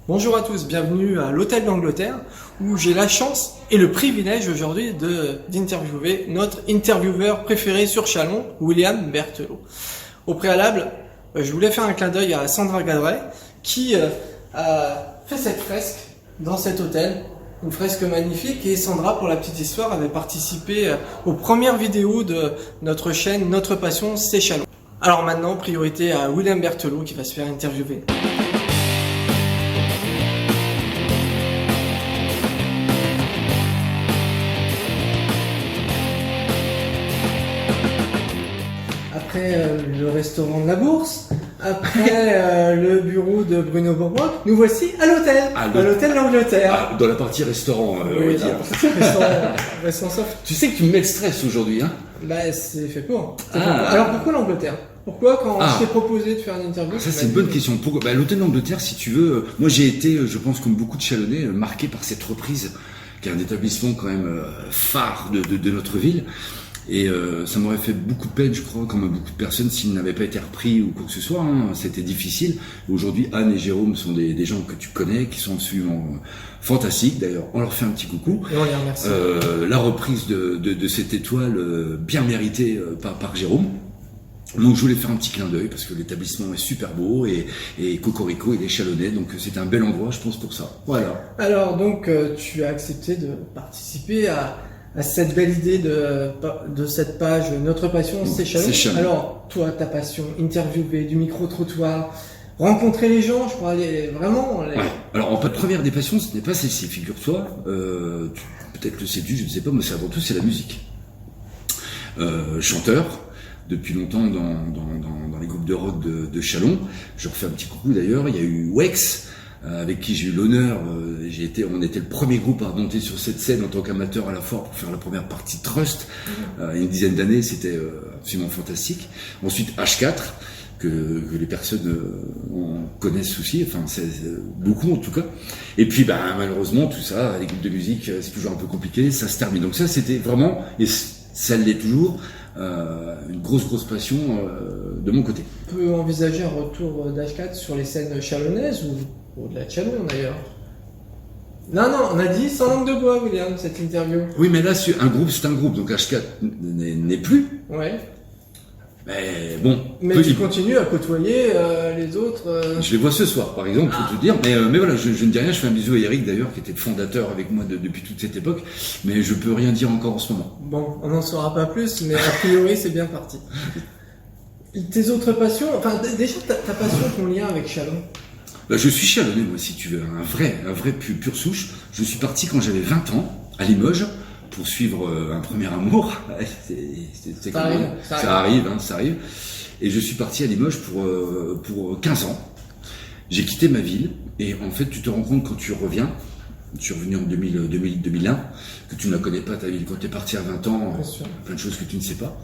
Bonjour à tous, bienvenue à l'Hôtel d'Angleterre où j'ai la chance et le privilège aujourd'hui d'interviewer notre intervieweur préféré sur Chalon, William Berthelot. Au préalable, je voulais faire un clin d'œil à Sandra Gadret qui a fait cette fresque dans cet hôtel, une fresque magnifique, et Sandra, pour la petite histoire, avait participé aux premières vidéos de notre chaîne Notre Passion, c'est Chalon. Alors maintenant, priorité à William Berthelot qui va se faire interviewer. Après le restaurant de la Bourse, après le bureau de Bruno Bourbois, nous voici à l'hôtel, à l'hôtel d'Angleterre. Dans la partie restaurant, oui, restaurant soft. Tu sais que tu me mets le stress aujourd'hui, hein? Bah, c'est fait pour. Alors pourquoi l'Angleterre? Pourquoi quand je t'ai proposé de faire une interview? Ça c'est une bonne question. Pourquoi? L'hôtel d'Angleterre, si tu veux, moi j'ai été, je pense comme beaucoup de Chalonnais, marqué par cette reprise, qui est un établissement quand même phare de notre ville. Et ça m'aurait fait beaucoup de peine, je crois, comme à beaucoup de personnes, s'ils n'avaient pas été repris ou quoi que ce soit. Hein. C'était difficile. Aujourd'hui, Anne et Jérôme sont des gens que tu connais, qui sont absolument fantastiques. D'ailleurs, on leur fait un petit coucou. Et on les remercie. La reprise de cette étoile bien méritée par Jérôme. Donc je voulais faire un petit clin d'œil parce que l'établissement est super beau et Cocorico, il est Chalonnais, donc c'est un bel endroit, je pense, pour ça. Voilà. Alors donc tu as accepté de participer à cette belle idée de cette page Notre Passion, c'est Chalon. Alors, toi, ta passion, interviewer, du micro-trottoir, rencontrer les gens, je crois, vraiment... Ouais. Alors, en première des passions, ce n'est pas celle-ci, figure-toi, peut-être le sais-tu, je ne sais pas, mais c'est avant tout, c'est la musique. Chanteur, depuis longtemps dans les groupes de rock de Chalon, je refais un petit coucou d'ailleurs, il y a eu Wex, avec qui j'ai eu l'honneur, on était le premier groupe à remonter sur cette scène en tant qu'amateur à la fois pour faire la première partie de Trust. Il y a une dizaine d'années, c'était absolument fantastique. Ensuite H4, que les personnes connaissent aussi, enfin c'est beaucoup en tout cas. Et puis malheureusement tout ça, les groupes de musique, c'est toujours un peu compliqué, ça se termine. Donc ça c'était vraiment, et ça l'est toujours, une grosse passion de mon côté. On peut envisager un retour d'H4 sur les scènes chalonnaises ou au-delà de Chalon d'ailleurs. Non, on a dit sans langue de bois, William, cette interview. Oui, mais là, un groupe, c'est un groupe, donc H4 n'est plus. Ouais. Mais bon. Mais tu continues à côtoyer les autres. Je les vois ce soir, par exemple, faut te dire. Mais voilà, je ne dis rien, je fais un bisou à Eric d'ailleurs, qui était le fondateur avec moi depuis toute cette époque. Mais je peux rien dire encore en ce moment. Bon, on n'en saura pas plus, mais a priori, c'est bien parti. Tes autres passions, enfin déjà ta passion, ton lien avec Chalon. Je suis Chalonnais, moi, si tu veux, un vrai pur souche. Je suis parti quand j'avais 20 ans, à Limoges, pour suivre un premier amour. Ça arrive. Et je suis parti à Limoges pour 15 ans. J'ai quitté ma ville, et en fait, tu te rends compte quand tu reviens, je suis revenu en 2001, que tu ne la connais pas ta ville. Quand tu es parti à 20 ans, plein de choses que tu ne sais pas.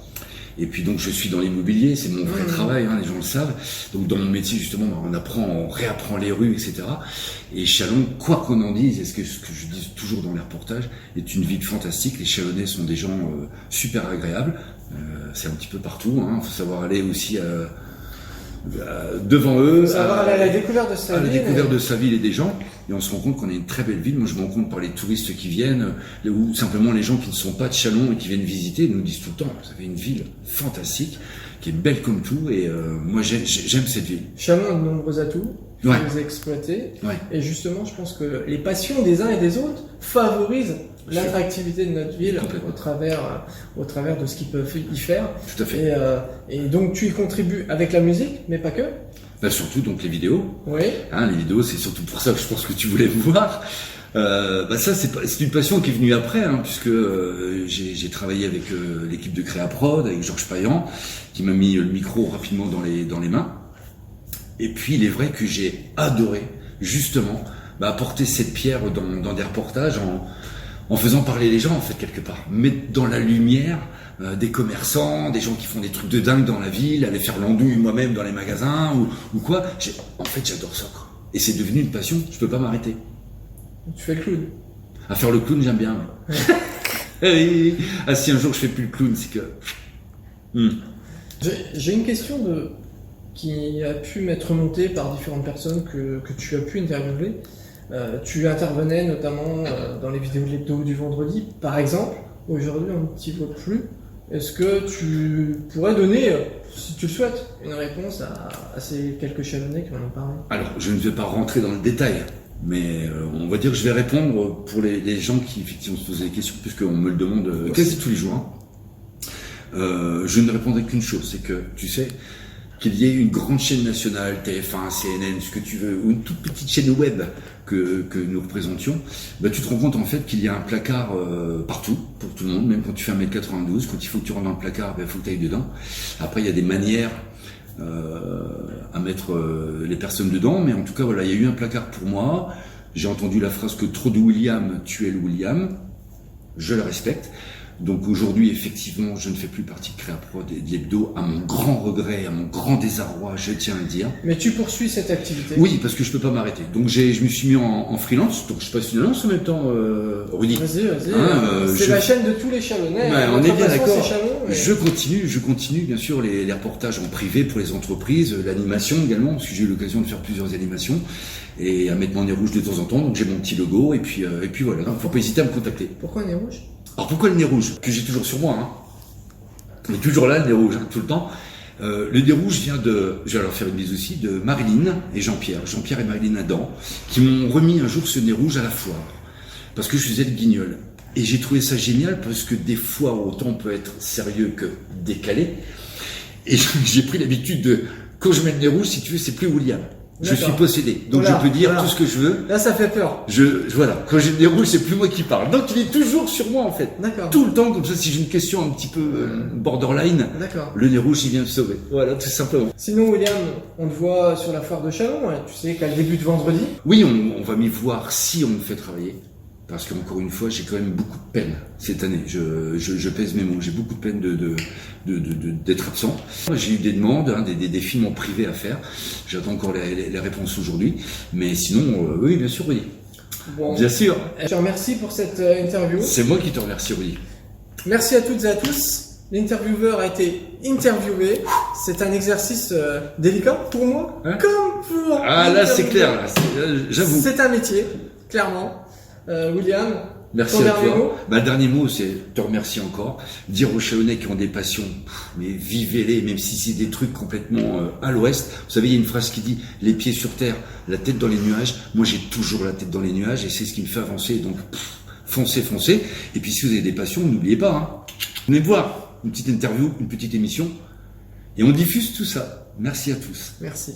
Et puis donc je suis dans l'immobilier, c'est mon vrai travail, hein, les gens le savent. Donc dans mon métier justement, on réapprend les rues, etc. Et Chalon, quoi qu'on en dise, et ce que je dis toujours dans les reportages, est une ville fantastique. Les Chalonnais sont des gens super agréables. C'est un petit peu partout, hein. Faut savoir aller aussi devant eux, savoir aller à la découverte de sa ville. La découverte de sa ville et des gens. Et on se rend compte qu'on a une très belle ville. Moi, je me rends compte par les touristes qui viennent, ou simplement les gens qui ne sont pas de Chalon et qui viennent visiter, nous disent tout le temps, vous avez une ville fantastique, qui est belle comme tout, et moi, j'aime cette ville. Chalon a de nombreux atouts, vous les exploitez, et justement, je pense que les passions des uns et des autres favorisent l'attractivité de notre ville au travers de ce qu'ils peuvent y faire. Tout à fait. Et donc, tu y contribues avec la musique, mais pas que. Surtout donc les vidéos. Oui. Hein, les vidéos, c'est surtout pour ça que je pense que tu voulais me voir. Ça, c'est une passion qui est venue après, hein, puisque j'ai travaillé avec l'équipe de Créaprod, avec Georges Payan, qui m'a mis le micro rapidement dans les mains. Et puis, il est vrai que j'ai adoré, justement, apporter cette pierre dans des reportages en faisant parler les gens, en fait, quelque part. Mettre dans la lumière des commerçants, des gens qui font des trucs de dingue dans la ville, aller faire l'andouille moi-même dans les magasins ou quoi. En fait, j'adore ça, quoi. Et c'est devenu une passion, je peux pas m'arrêter. Tu fais le clown. À faire le clown, j'aime bien. Oui. Si un jour je fais plus le clown, c'est que... J'ai une question qui a pu m'être remontée par différentes personnes que tu as pu interviewer. Tu intervenais notamment dans les vidéos de l'hebdo du vendredi, par exemple. Aujourd'hui, on ne t'y voit plus. Est-ce que tu pourrais donner, si tu le souhaites, une réponse à ces quelques Chalonnais qui en ont parlé? Alors, je ne vais pas rentrer dans le détail, mais on va dire que je vais répondre pour les gens qui effectivement se posaient des questions, puisqu'on me le demande quasi tous les jours. Je ne répondrai qu'une chose, c'est que, tu sais, qu'il y ait une grande chaîne nationale, TF1, CNN, ce que tu veux, ou une toute petite chaîne web que nous représentions, bah, tu te rends compte en fait qu'il y a un placard partout, pour tout le monde, même quand tu fais 1m92, quand il faut que tu rentres dans le placard, il faut que tu ailles dedans. Après, il y a des manières à mettre les personnes dedans, mais en tout cas, voilà, il y a eu un placard pour moi. J'ai entendu la phrase que trop de William, tu es le William. Je le respecte. Donc aujourd'hui, effectivement, je ne fais plus partie de Créaprod et de l'hebdo, à mon grand regret, à mon grand désarroi, je tiens à le dire. Mais tu poursuis cette activité? Oui, parce que je peux pas m'arrêter. Donc je me suis mis en freelance, donc je passe une annonce en même temps, Rudy. Vas-y. C'est la chaîne de tous les Chalonnais. Ouais, on est bien d'accord. Mais... Je continue, bien sûr, les reportages en privé pour les entreprises, l'animation également, parce que j'ai eu l'occasion de faire plusieurs animations, et à mettre mon nez rouge de temps en temps, donc j'ai mon petit logo, et puis voilà. Donc faut pas hésiter à me contacter. Pourquoi nez rouge? Alors pourquoi le nez rouge? Que j'ai toujours sur moi, hein. Il est toujours là, le nez rouge, hein, tout le temps. Le nez rouge vient je vais leur faire une bise aussi, de Marilyn et Jean-Pierre et Marilyn Adam, qui m'ont remis un jour ce nez rouge à la foire. Parce que je faisais le guignol. Et j'ai trouvé ça génial parce que des fois, autant on peut être sérieux que décalé. Et j'ai pris l'habitude quand je mets le nez rouge, si tu veux, c'est plus William. Je suis possédé, donc voilà, je peux dire tout ce que je veux. Là, ça fait peur. Voilà, quand j'ai le nez rouge, c'est plus moi qui parle. Donc il est toujours sur moi en fait. D'accord. Tout le temps, comme ça, si j'ai une question un petit peu borderline, le nez rouge, il vient me sauver. Voilà, tout simplement. Sinon, William, on te voit sur la foire de Châlons, hein. Tu sais qu'elle débute vendredi. Oui, on va m'y voir si on me fait travailler. Parce qu'encore une fois, j'ai quand même beaucoup de peine cette année. Je pèse mes mots. J'ai beaucoup de peine d'être absent. J'ai eu des demandes, hein, des films en privé à faire. J'attends encore les réponses aujourd'hui. Mais sinon, oui, bien sûr, oui. Bon, bien sûr. Je te remercie pour cette interview. C'est moi qui te remercie, Rudy. Merci à toutes et à tous. L'intervieweur a été interviewé. C'est un exercice délicat pour moi, hein, comme pour... Ah là, c'est clair, là, j'avoue. C'est un métier, clairement. William, merci à toi. Le dernier mot, c'est te remercier encore. Dire aux Chalonnais qui ont des passions, mais vivez-les, même si c'est des trucs complètement à l'ouest. Vous savez, il y a une phrase qui dit les pieds sur terre, la tête dans les nuages. Moi, j'ai toujours la tête dans les nuages et c'est ce qui me fait avancer. Donc, foncez. Et puis, si vous avez des passions, n'oubliez pas, hein. Venez me voir, une petite interview, une petite émission, et on diffuse tout ça. Merci à tous. Merci.